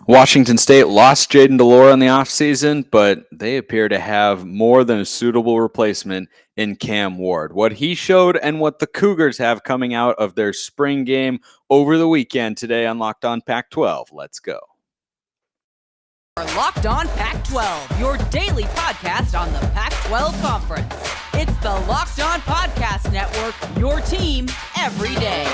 Washington State lost Jayden de Laura in the offseason, but they appear to have more than a suitable replacement in Cam Ward. What he showed and what the Cougars have coming out of their spring game over the weekend today on Locked On Pac-12. Let's go. Locked On Pac-12, your daily podcast on the Pac-12 Conference. It's the Locked On Podcast Network, your team every day.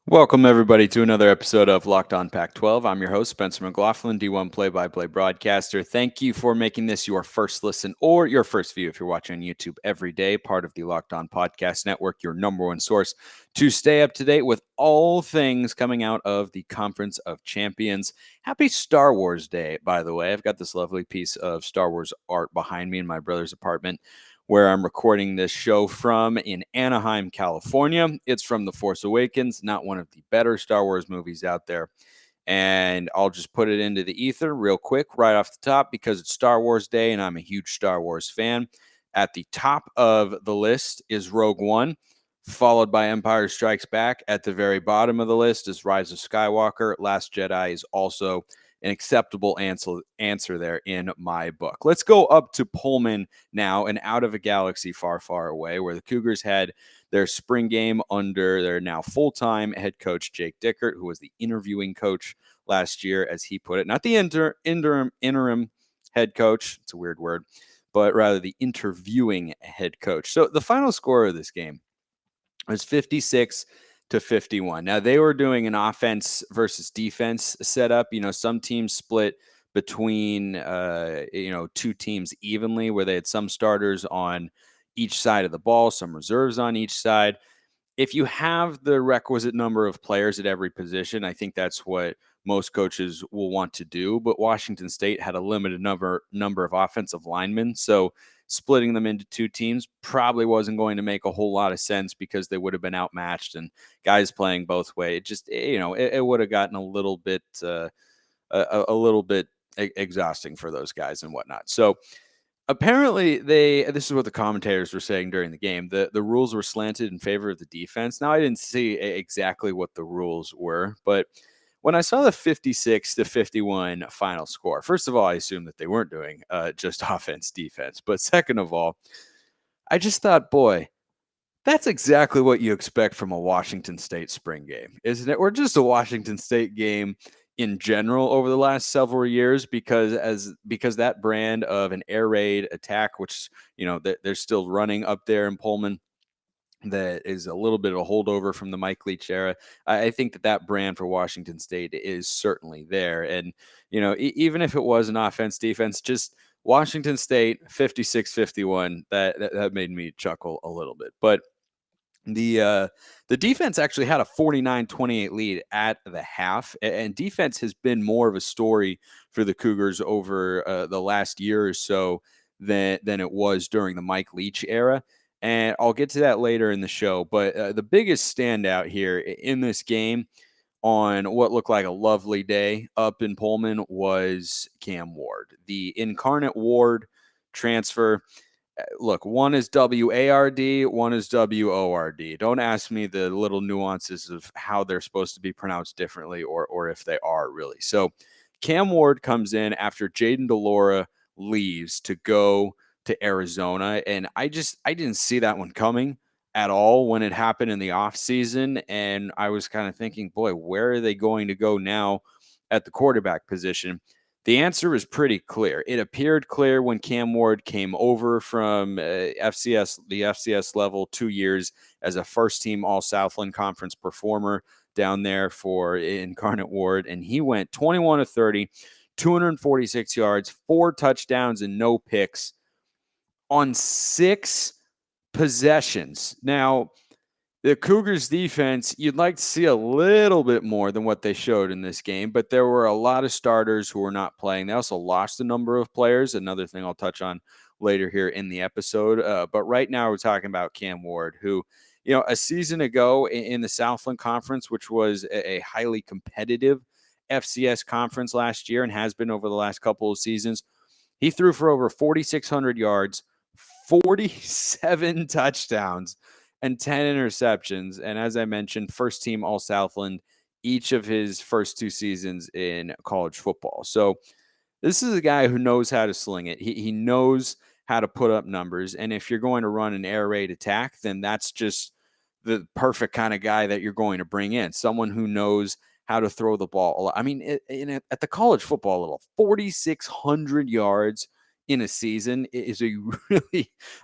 Welcome, everybody, to another episode of Locked On Pac-12. I'm your host, Spencer McLaughlin, D1 play-by-play broadcaster. Thank you for making this your first listen or your first view if you're watching on YouTube every day, part of the Locked On Podcast Network, your number one source to stay up to date with all things coming out of the Conference of Champions. Happy Star Wars Day, by the way. I've got this lovely piece of Star Wars art behind me in my brother's apartment, where I'm recording this show from in Anaheim, California. It's from The Force Awakens, not one of the better Star Wars movies out there. And I'll just put it into the ether real quick right off the top because it's Star Wars Day and I'm a huge Star Wars fan. At the top of the list is Rogue One, followed by Empire Strikes Back. At the very bottom of the list is Rise of Skywalker. Last Jedi is also an acceptable answer there in my book. Let's go up to Pullman now and out of a galaxy far, far away, where the Cougars had their spring game under their now full-time head coach, Jake Dickert, who was the interviewing coach last year, as he put it. Not the interim head coach. It's a weird word, but rather the interviewing head coach. So the final score of this game was 56-51. Now, they were doing an offense versus defense setup. Some teams split between, two teams evenly, where they had some starters on each side of the ball, some reserves on each side. If you have the requisite number of players at every position, I think that's what most coaches will want to do. But Washington State had a limited number of offensive linemen, so splitting them into two teams probably wasn't going to make a whole lot of sense because they would have been outmatched and guys playing both ways. It just, it would have gotten a little bit exhausting for those guys and whatnot. So apparently this is what the commentators were saying during the game. The rules were slanted in favor of the defense. Now, I didn't see exactly what the rules were, but when I saw the 56-51 final score, first of all, I assumed that they weren't doing just offense, defense. But second of all, I just thought, boy, that's exactly what you expect from a Washington State spring game, isn't it? Or just a Washington State game in general over the last several years, because that brand of an air raid attack, which, they're still running up there in Pullman, that is a little bit of a holdover from the Mike Leach era. I think that brand for Washington State is certainly there. And, even if it was an offense, defense, just Washington State 56-51, that made me chuckle a little bit. But the defense actually had a 49-28 lead at the half, and defense has been more of a story for the Cougars over the last year or so than it was during the Mike Leach era. And I'll get to that later in the show. But the biggest standout here in this game on what looked like a lovely day up in Pullman was Cam Ward, the Incarnate Word transfer. Look, one is W-A-R-D, one is W-O-R-D. Don't ask me the little nuances of how they're supposed to be pronounced differently or if they are really. So Cam Ward comes in after Jayden de Laura leaves to go to Arizona. And I didn't see that one coming at all when it happened in the offseason. And I was kind of thinking, boy, where are they going to go now at the quarterback position? The answer is pretty clear. It appeared clear when Cam Ward came over from the FCS level, 2 years as a first-team All-Southland Conference performer down there for Incarnate Word. And he went 21-30, 246 yards, 4 touchdowns, and no picks on 6 possessions. Now, the Cougars defense, you'd like to see a little bit more than what they showed in this game, but there were a lot of starters who were not playing. They also lost a number of players, another thing I'll touch on later here in the episode. But right now we're talking about Cam Ward, who, a season ago in the Southland Conference, which was a highly competitive FCS conference last year and has been over the last couple of seasons. He threw for over 4,600 yards, 47 touchdowns, and 10 interceptions. And as I mentioned, first team All Southland each of his first 2 seasons in college football. So this is a guy who knows how to sling it. He knows how to put up numbers. And if you're going to run an air raid attack, then that's just the perfect kind of guy that you're going to bring in. Someone who knows how to throw the ball. I mean, at the college football level, 4,600 yards in a season is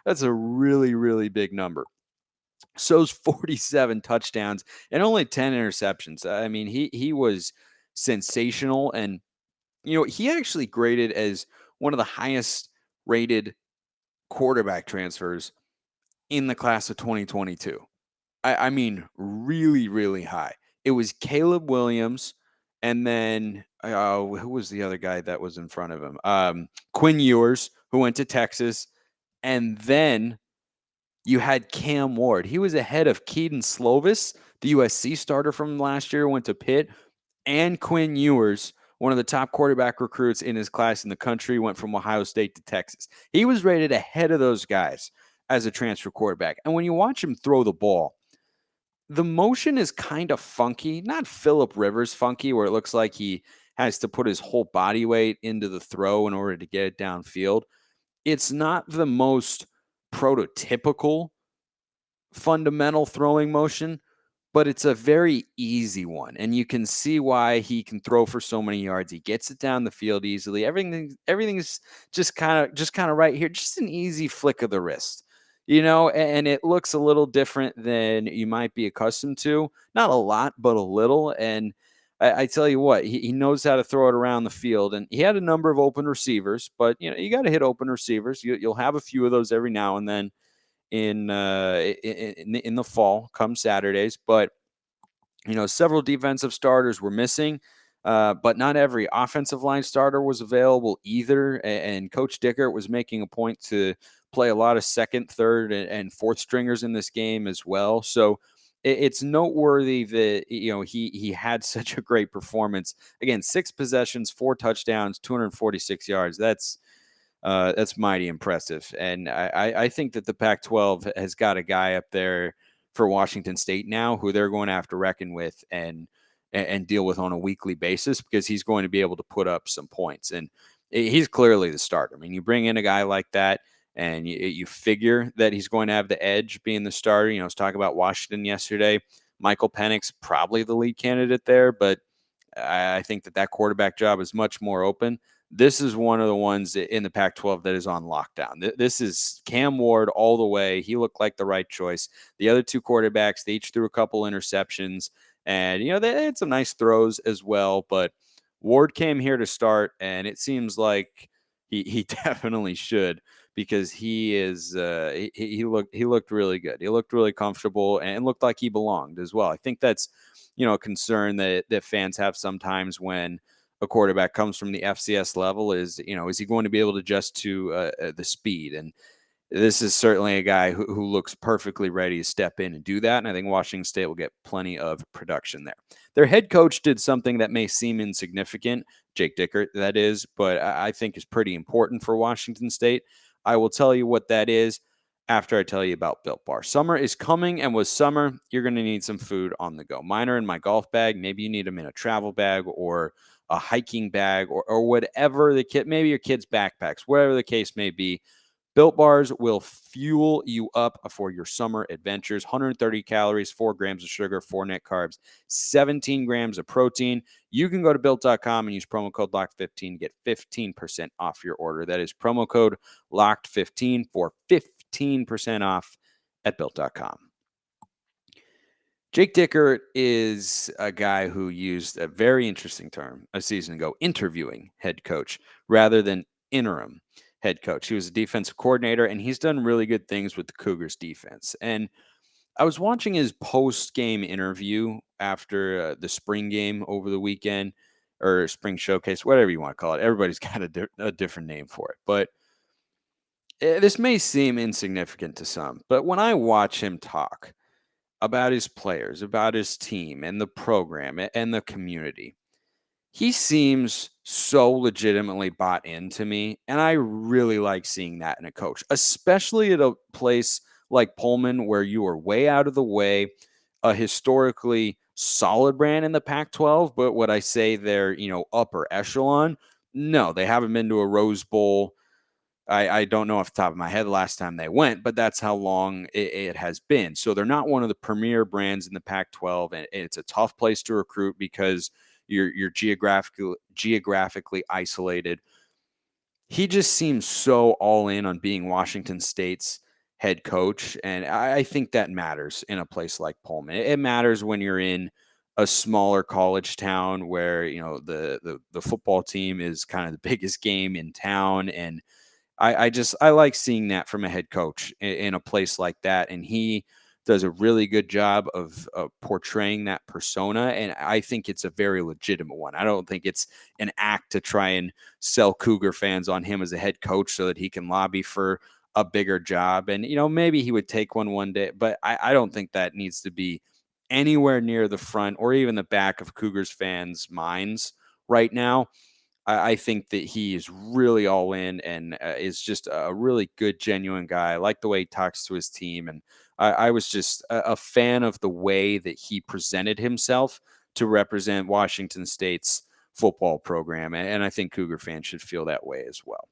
that's a really, really big number. So's 47 touchdowns and only 10 interceptions. I mean, he was sensational. And, he actually graded as one of the highest rated quarterback transfers in the class of 2022. I mean, really, really high. It was Caleb Williams, and then who was the other guy that was in front of him? Quinn Ewers, who went to Texas, and then you had Cam Ward. He was ahead of Keaton Slovis, the USC starter from last year, went to Pitt, and Quinn Ewers, one of the top quarterback recruits in his class in the country, went from Ohio State to Texas. He was rated ahead of those guys as a transfer quarterback. And when you watch him throw the ball, the motion is kind of funky, not Phillip Rivers funky, where it looks like he has to put his whole body weight into the throw in order to get it downfield. It's not the most prototypical fundamental throwing motion, but it's a very easy one. And you can see why he can throw for so many yards. He gets it down the field easily. Everything's just kind of right here, just an easy flick of the wrist. And it looks a little different than you might be accustomed to. Not a lot, but a little. And I tell you what, he knows how to throw it around the field. And he had a number of open receivers, but, you got to hit open receivers. You'll have a few of those every now and then in the fall, come Saturdays. But, several defensive starters were missing. But not every offensive line starter was available either. And Coach Dickert was making a point to play a lot of second, third, and fourth stringers in this game as well. So it's noteworthy that, he had such a great performance. Again, 6 possessions, 4 touchdowns, 246 yards. That's mighty impressive. And I think that the Pac-12 has got a guy up there for Washington State now who they're going to have to reckon with and deal with on a weekly basis, because he's going to be able to put up some points. And he's clearly the starter. I mean, you bring in a guy like that and you figure that he's going to have the edge being the starter. I was talking about Washington yesterday. Michael Penix, probably the lead candidate there, but I think that quarterback job is much more open. This is one of the ones in the Pac-12 that is on lockdown. This is Cam Ward all the way. He looked like the right choice. The other 2 quarterbacks, they each threw a couple interceptions. And, they had some nice throws as well. But Ward came here to start, and it seems like he definitely should, because he looked really good. He looked really comfortable and looked like he belonged as well. I think that's, a concern that fans have sometimes when a quarterback comes from the FCS level is he going to be able to adjust to the speed? And this is certainly a guy who looks perfectly ready to step in and do that. And I think Washington State will get plenty of production there. Their head coach did something that may seem insignificant, Jake Dickert, that is, but I think is pretty important for Washington State. I will tell you what that is after I tell you about Built Bar. Summer is coming, and with summer, you're going to need some food on the go. Mine are in my golf bag. Maybe you need them in a travel bag or a hiking bag or whatever maybe your kids' backpacks, whatever the case may be. Built Bars will fuel you up for your summer adventures. 130 calories, 4 grams of sugar, 4 net carbs, 17 grams of protein. You can go to Built.com and use promo code LOCKED15 to get 15% off your order. That is promo code LOCKED15 for 15% off at Built.com. Jake Dickert is a guy who used a very interesting term a season ago, interviewing head coach rather than interim head coach. He was a defensive coordinator, and he's done really good things with the Cougars defense. And I was watching his post-game interview after the spring game over the weekend, or spring showcase, whatever you want to call it. Everybody's got a different name for it. But this may seem insignificant to some, but when I watch him talk about his players, about his team and the program and the community, he seems so legitimately bought into me, and I really like seeing that in a coach, especially at a place like Pullman where you are way out of the way, a historically solid brand in the Pac-12, but would I say they're, upper echelon? No, they haven't been to a Rose Bowl. I don't know off the top of my head the last time they went, but that's how long it has been. So they're not one of the premier brands in the Pac-12, and it's a tough place to recruit because you're geographically isolated. He just seems so all in on being Washington State's head coach, and I think that matters in a place like Pullman. It matters when you're in a smaller college town where the football team is kind of the biggest game in town, and I like seeing that from a head coach in a place like that, and he does a really good job of portraying that persona, and I think it's a very legitimate one. I don't think it's an act to try and sell Cougar fans on him as a head coach so that he can lobby for a bigger job, and maybe he would take one day, but I don't think that needs to be anywhere near the front or even the back of Cougars fans' minds right now. I think that he is really all in and is just a really good, genuine guy. I like the way he talks to his team. And I was just a fan of the way that he presented himself to represent Washington State's football program. And I think Cougar fans should feel that way as well.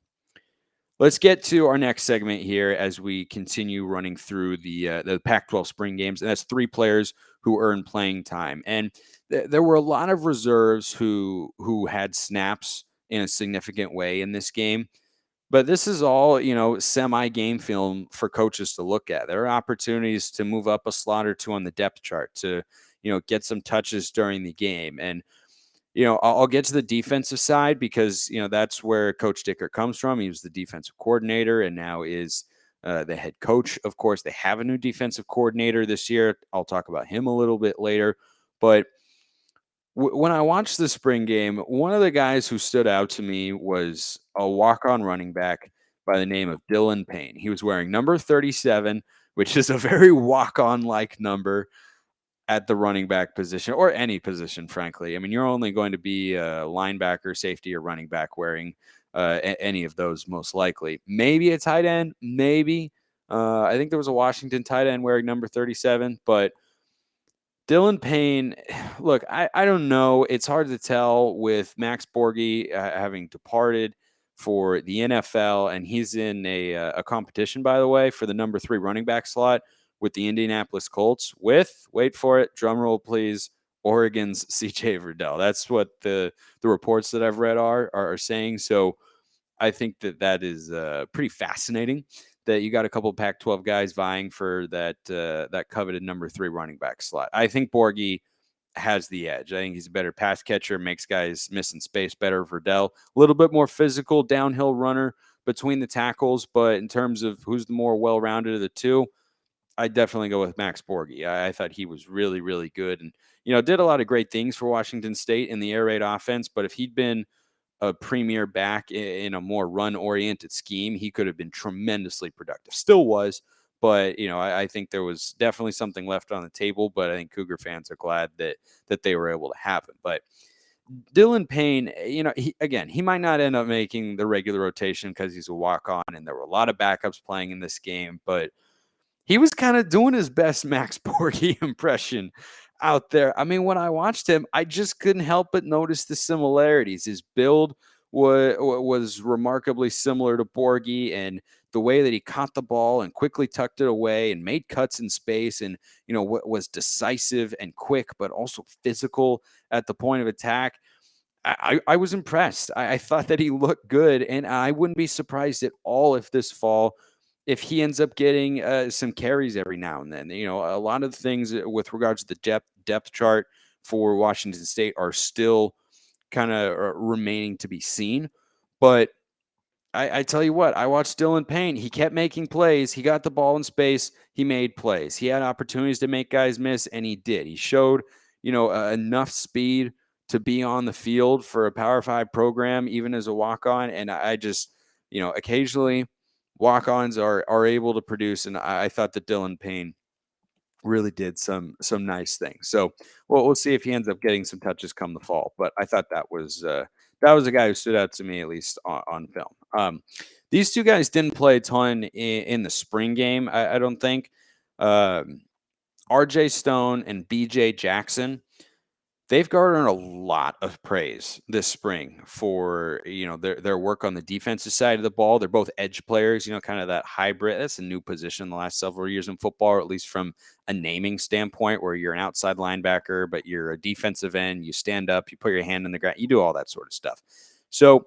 Let's get to our next segment here as we continue running through the Pac-12 spring games, and that's 3 players who earned playing time. And there were a lot of reserves who had snaps in a significant way in this game. But this is all, semi-game film for coaches to look at. There are opportunities to move up a slot or two on the depth chart to, get some touches during the game. And I'll get to the defensive side because, that's where Coach Dickert comes from. He was the defensive coordinator and now is the head coach. Of course, they have a new defensive coordinator this year. I'll talk about him a little bit later. But when I watched the spring game, one of the guys who stood out to me was a walk-on running back by the name of Dylan Payne. He was wearing number 37, which is a very walk-on like number at the running back position or any position, frankly. I mean, you're only going to be a linebacker, safety, or running back wearing any of those most likely. Maybe a tight end, maybe. I think there was a Washington tight end wearing number 37, but Dylan Payne, look, I don't know. It's hard to tell with Max Borghi having departed for the NFL, and he's in a competition, by the way, for the number 3 running back slot with the Indianapolis Colts with, wait for it, drum roll please, Oregon's CJ Verdell. That's what the reports that I've read are saying. So I think that is pretty fascinating that you got a couple of Pac-12 guys vying for that coveted number 3 running back slot. I think Borghi has the edge. I think he's a better pass catcher, makes guys miss in space better. Verdell, a little bit more physical downhill runner between the tackles, but in terms of who's the more well-rounded of the two, I definitely go with Max Borghi. I thought he was really, really good and, did a lot of great things for Washington State in the air raid offense, but if he'd been a premier back in a more run-oriented scheme, he could have been tremendously productive. Still was, but I think there was definitely something left on the table. But I think Cougar fans are glad that they were able to have him. But Dylan Payne, he might not end up making the regular rotation because he's a walk-on, and there were a lot of backups playing in this game, but he was kind of doing his best Max Borghi impression out there. I mean, when I watched him, I just couldn't help but notice the similarities. His build was remarkably similar to Borghi, and the way that he caught the ball and quickly tucked it away and made cuts in space and, was decisive and quick, but also physical at the point of attack. I was impressed. I thought that he looked good, and I wouldn't be surprised at all if this fall, if he ends up getting some carries every now and then. A lot of things with regards to the depth chart for Washington State are still kind of remaining to be seen. But I tell you what, I watched Dylan Payne. He kept making plays. He got the ball in space. He made plays. He had opportunities to make guys miss, and he did. He showed, enough speed to be on the field for a Power 5 program, even as a walk-on. And I just, occasionally walk-ons are able to produce. And I thought that Dylan Payne really did some nice things. So we'll see if he ends up getting some touches come the fall. But I thought that was a guy who stood out to me, at least on film. These two guys didn't play a ton in the spring game, I don't think. Um, RJ Stone and BJ Jackson, they've garnered a lot of praise this spring for, their work on the defensive side of the ball. They're both edge players, kind of that hybrid. That's a new position the last several years in football, or at least from a naming standpoint, where you're an outside linebacker, but you're a defensive end. You stand up, you put your hand in the ground, you do all that sort of stuff. So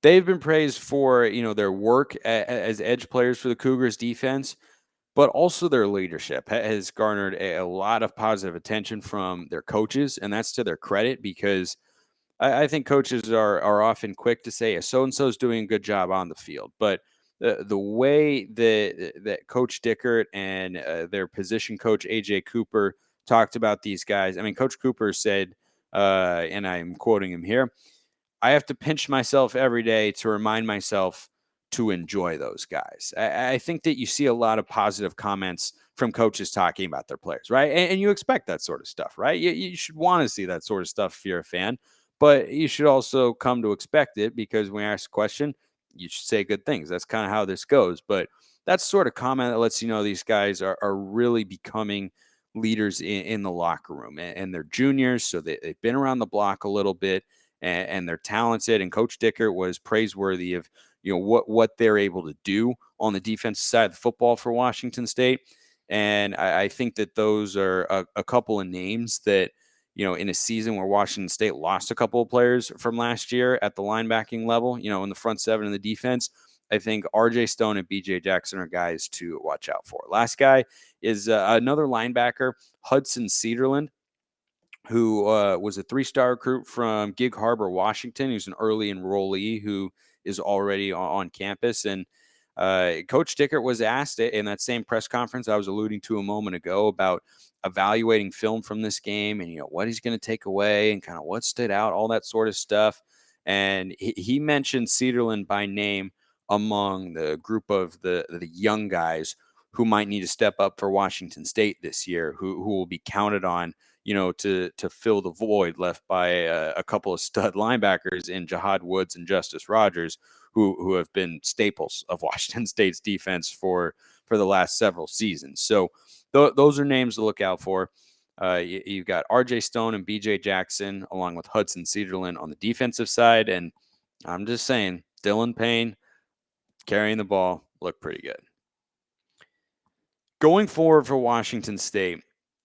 they've been praised for, their work as edge players for the Cougars defense, but also their leadership has garnered a lot of positive attention from their coaches, and that's to their credit, because I think coaches are often quick to say, so and so is doing a good job on the field, but the way that Coach Dickert and their position coach AJ Cooper talked about these guys. I mean, Coach Cooper said, and I'm quoting him here, I have to pinch myself every day to remind myself to enjoy those guys. I think that you see a lot of positive comments from coaches talking about their players, right? And you expect that sort of stuff, right? You should want to see that sort of stuff if you're a fan, but you should also come to expect it, because when you ask a question, you should say good things. That's kind of how this goes. But that's sort of comment that lets you know these guys are really becoming leaders in the locker room, and they're juniors, so they've been around the block a little bit, and they're talented. And Coach Dickert was praiseworthy of what they're able to do on the defensive side of the football for Washington State. And I think that those are a couple of names that, in a season where Washington State lost a couple of players from last year at the linebacking level, in the front seven and the defense, I think RJ Stone and BJ Jackson are guys to watch out for. Last guy is another linebacker, Hudson Cedarland, who was a 3-star recruit from Gig Harbor, Washington. He's an early enrollee who is already on campus. And Coach Dickert was asked in that same press conference I was alluding to a moment ago about evaluating film from this game, and what he's going to take away and kind of what stood out, all that sort of stuff. And he mentioned Cedarland by name among the group of the young guys who might need to step up for Washington State this year, who will be counted on, to fill the void left by a couple of stud linebackers in Jahad Woods and Justice Rogers, who have been staples of Washington State's defense for the last several seasons. So those are names to look out for. You've got RJ Stone and BJ Jackson, along with Hudson Cedarland on the defensive side. And I'm just saying, Dylan Payne carrying the ball looked pretty good. Going forward for Washington State,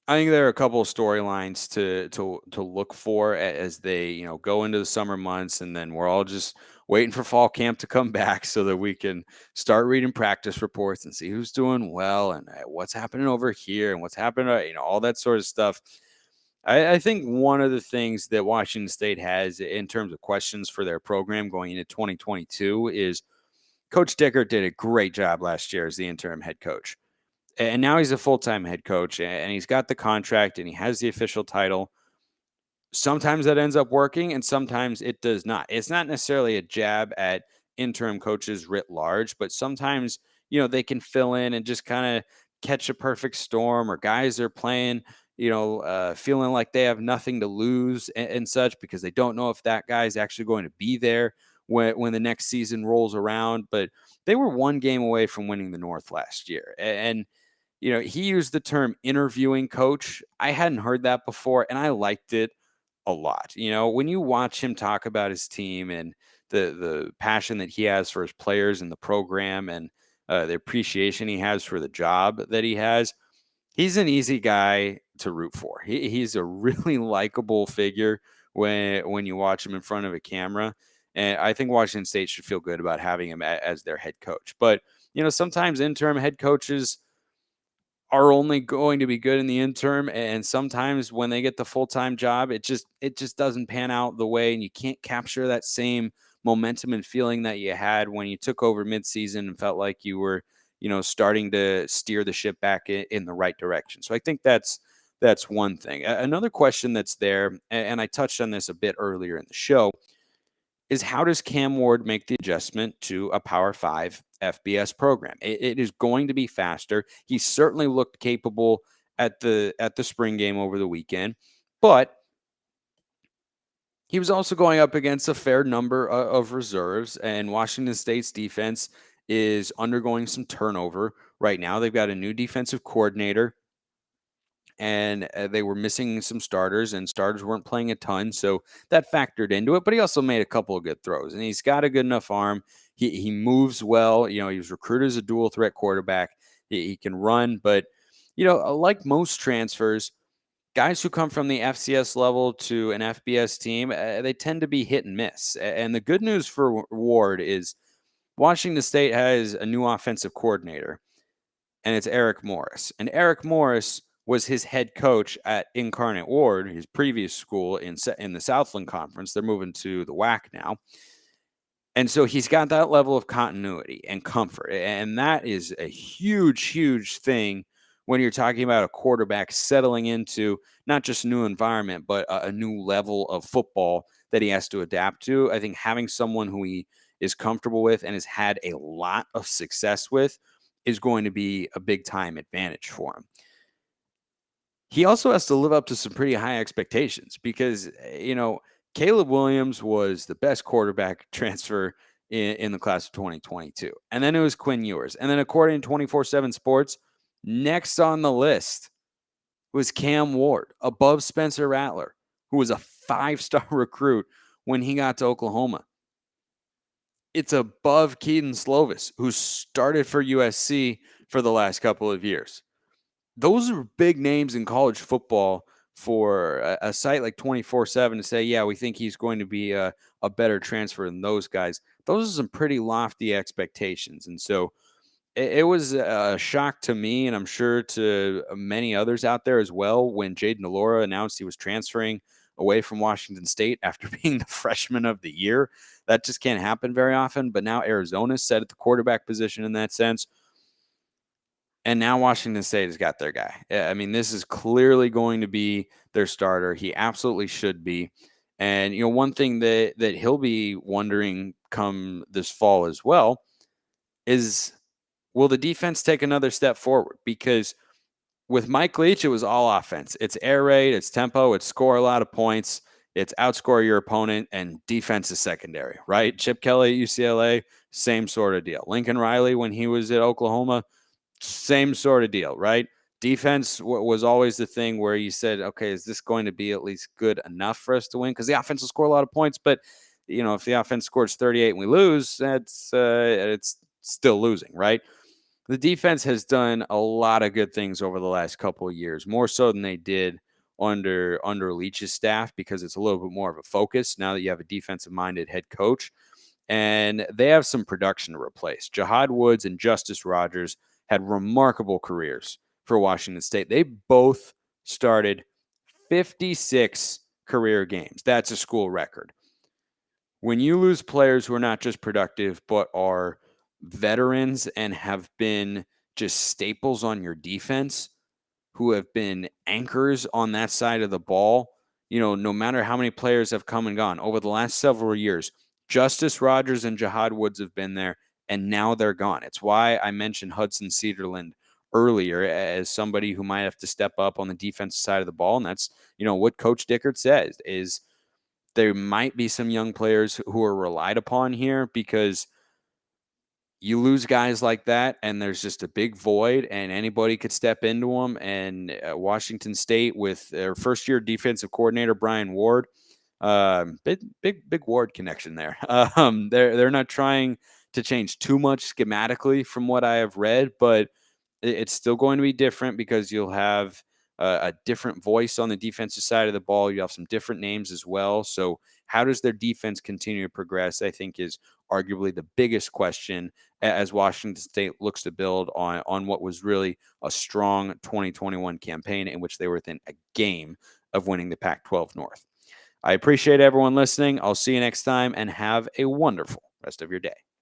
I think there are a couple of storylines to look for as they go into the summer months, and then we're all just waiting for fall camp to come back so that we can start reading practice reports and see who's doing well and what's happening over here and what's happening, all that sort of stuff. I think one of the things that Washington State has in terms of questions for their program going into 2022 is Coach Dickert did a great job last year as the interim head coach. And now he's a full-time head coach, and he's got the contract and he has the official title. Sometimes that ends up working and sometimes it does not. It's not necessarily a jab at interim coaches writ large, but sometimes, they can fill in and just kind of catch a perfect storm, or guys are playing, feeling like they have nothing to lose and such, because they don't know if that guy is actually going to be there when the next season rolls around. But they were one game away from winning the North last year. And he used the term interviewing coach. I hadn't heard that before, and I liked it a lot. When you watch him talk about his team and the passion that he has for his players and the program, and the appreciation he has for the job that he has, he's an easy guy to root for. He's a really likable figure when you watch him in front of a camera. And I think Washington State should feel good about having him as their head coach. But, sometimes interim head coaches are only going to be good in the interim, and sometimes when they get the full-time job, it just doesn't pan out the way, and you can't capture that same momentum and feeling that you had when you took over midseason and felt like you were, starting to steer the ship back in the right direction. So I think that's one thing. Another question that's there, and I touched on this a bit earlier in the show, is how does Cam Ward make the adjustment to a Power 5 FBS program? It is going to be faster. He certainly looked capable at the spring game over the weekend, but he was also going up against a fair number of reserves, and Washington State's defense is undergoing some turnover right now. They've got a new defensive coordinator, and they were missing some starters, and starters weren't playing a ton, so that factored into it. But he also made a couple of good throws, and he's got a good enough arm. He moves well. He was recruited as a dual threat quarterback. He can run, but like most transfers, guys who come from the FCS level to an FBS team, they tend to be hit and miss. And the good news for Ward is Washington State has a new offensive coordinator, and it's Eric Morris. And Eric Morris was his head coach at Incarnate Word, his previous school in the Southland Conference. They're moving to the WAC now. And so he's got that level of continuity and comfort. And that is a huge, huge thing when you're talking about a quarterback settling into not just a new environment, but a new level of football that he has to adapt to. I think having someone who he is comfortable with and has had a lot of success with is going to be a big time advantage for him. He also has to live up to some pretty high expectations because, Caleb Williams was the best quarterback transfer in the class of 2022. And then it was Quinn Ewers. And then according to 24/7 Sports, next on the list was Cam Ward, above Spencer Rattler, who was a 5-star recruit when he got to Oklahoma. It's above Keaton Slovis, who started for USC for the last couple of years. Those are big names in college football for a site like 24/7 to say, yeah, we think he's going to be a better transfer than those guys. Those are some pretty lofty expectations. And so it was a shock to me, and I'm sure to many others out there as well, when Jayden de Laura announced he was transferring away from Washington State after being the freshman of the year. That just can't happen very often. But now Arizona's set at the quarterback position in that sense. And now Washington State has got their guy. I mean, this is clearly going to be their starter. He absolutely should be. And, one thing that he'll be wondering come this fall as well is, will the defense take another step forward? Because with Mike Leach, it was all offense. It's air raid, it's tempo, it's score a lot of points, it's outscore your opponent, and defense is secondary, right? Chip Kelly at UCLA, same sort of deal. Lincoln Riley, when he was at Oklahoma, same sort of deal, right? Defense was always the thing where you said, okay, is this going to be at least good enough for us to win? Because the offense will score a lot of points, but if the offense scores 38 and we lose, it's still losing, right? The defense has done a lot of good things over the last couple of years, more so than they did under Leach's staff, because it's a little bit more of a focus now that you have a defensive-minded head coach. And they have some production to replace. Jahad Woods and Justice Rogers had remarkable careers for Washington State. They both started 56 career games. That's a school record. When you lose players who are not just productive, but are veterans and have been just staples on your defense, who have been anchors on that side of the ball, no matter how many players have come and gone over the last several years, Justice Rogers and Jahad Woods have been there, and now they're gone. It's why I mentioned Hudson Cedarland earlier as somebody who might have to step up on the defensive side of the ball. And that's, what Coach Dickert says is there might be some young players who are relied upon here, because you lose guys like that and there's just a big void and anybody could step into them. And Washington State, with their first-year defensive coordinator, Brian Ward, big Ward connection there. They're not trying to change too much schematically from what I have read, but it's still going to be different because you'll have a different voice on the defensive side of the ball. You have some different names as well. So how does their defense continue to progress, I think, is arguably the biggest question as Washington State looks to build on what was really a strong 2021 campaign in which they were within a game of winning the Pac-12 North. I appreciate everyone listening. I'll see you next time, and have a wonderful rest of your day.